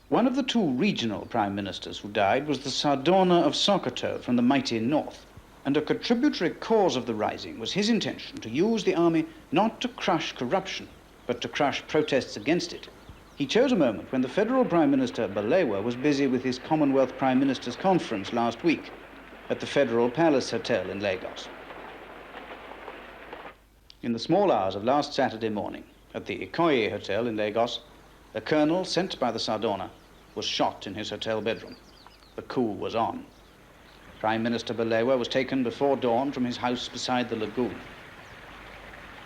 One of the two regional prime ministers who died was the Sardona of Sokoto from the mighty north. And a contributory cause of the rising was his intention to use the army not to crush corruption, but to crush protests against it. He chose a moment when the federal Prime Minister Balewa was busy with his Commonwealth Prime Ministers Conference last week at the Federal Palace Hotel in Lagos. In the small hours of last Saturday morning, at the Ikoyi Hotel in Lagos, a colonel sent by the Sardona was shot in his hotel bedroom. The coup was on. Prime Minister Balewa was taken before dawn from his house beside the lagoon.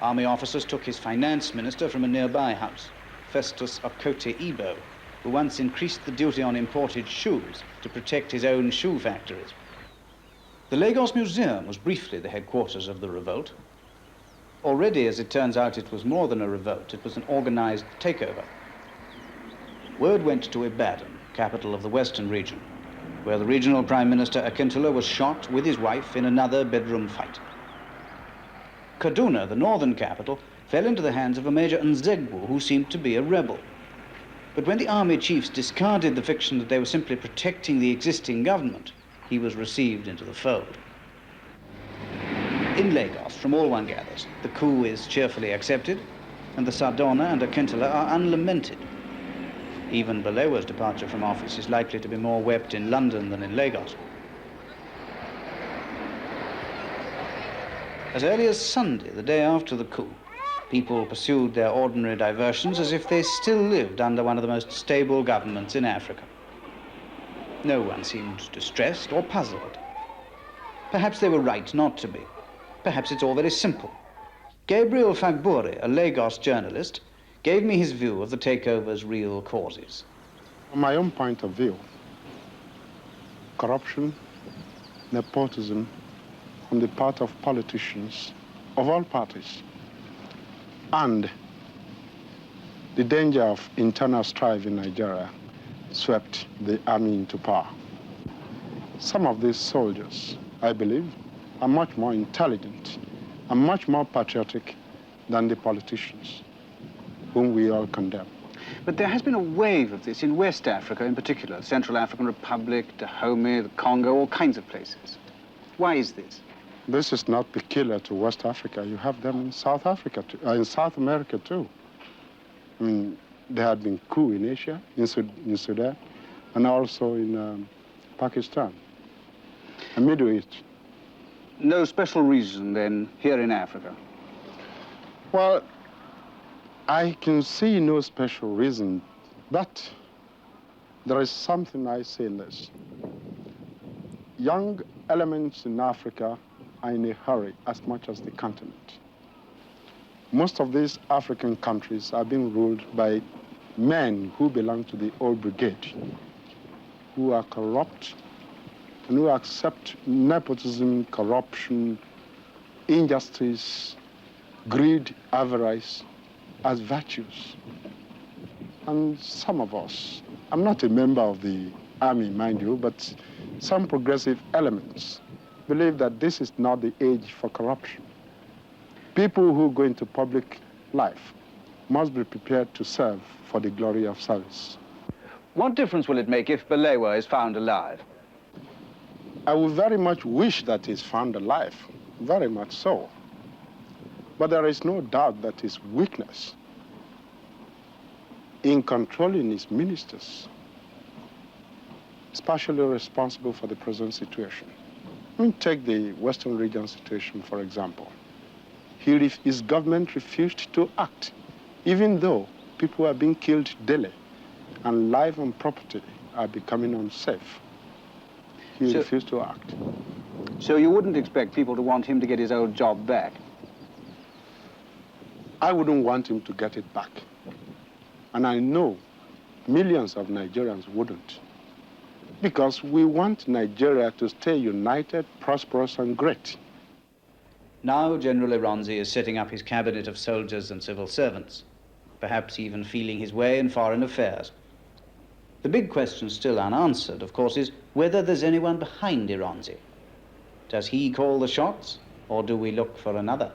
Army officers took his finance minister from a nearby house, Festus Okote Ibo, who once increased the duty on imported shoes to protect his own shoe factories. The Lagos Museum was briefly the headquarters of the revolt. Already, as it turns out, it was more than a revolt. It was an organized takeover. Word went to Ibadan, capital of the western region, where the regional Prime Minister Akintola was shot with his wife in another bedroom fight. Kaduna, the northern capital, fell into the hands of a Major Nzegbu, who seemed to be a rebel. But when the army chiefs discarded the fiction that they were simply protecting the existing government, he was received into the fold. In Lagos, from all one gathers, the coup is cheerfully accepted, and the Sardona and Akintola are unlamented. Even Balewa's departure from office is likely to be more wept in London than in Lagos. As early as Sunday, the day after the coup, people pursued their ordinary diversions as if they still lived under one of the most stable governments in Africa. No one seemed distressed or puzzled. Perhaps they were right not to be. Perhaps it's all very simple. Gabriel Fagburi, a Lagos journalist, gave me his view of the takeover's real causes. From my own point of view, corruption, nepotism on the part of politicians of all parties, and the danger of internal strife in Nigeria swept the army into power. Some of these soldiers, I believe, are much more intelligent and much more patriotic than the politicians, whom we all condemn. But there has been a wave of this in West Africa in particular, Central African Republic, Dahomey, the Congo, all kinds of places. Why is this? This is not peculiar to West Africa. You have them in South Africa, in South America too. I mean, there had been coup in Asia, in Sudan, and also in Pakistan and Middle East. No special reason then here in Africa? Well, I can see no special reason, but there is something I say in this. Young elements in Africa are in a hurry as much as the continent. Most of these African countries are being ruled by men who belong to the old brigade, who are corrupt and who accept nepotism, corruption, injustice, greed, avarice as virtues. And some of us, I'm not a member of the army, mind you, but some progressive elements believe that this is not the age for corruption. People who go into public life must be prepared to serve for the glory of service. What difference will it make if Balewa is found alive? I would very much wish that he's found alive, very much so. But there is no doubt that his weakness in controlling his ministers is partially responsible for the present situation. I mean, take the Western region situation, for example. His government refused to act, even though people are being killed daily and life and property are becoming unsafe. He refused to act. So you wouldn't expect people to want him to get his old job back? I wouldn't want him to get it back. And I know millions of Nigerians wouldn't. Because we want Nigeria to stay united, prosperous, and great. Now General Ironsi is setting up his cabinet of soldiers and civil servants, perhaps even feeling his way in foreign affairs. The big question still unanswered, of course, is whether there's anyone behind Ironsi. Does he call the shots, or do we look for another?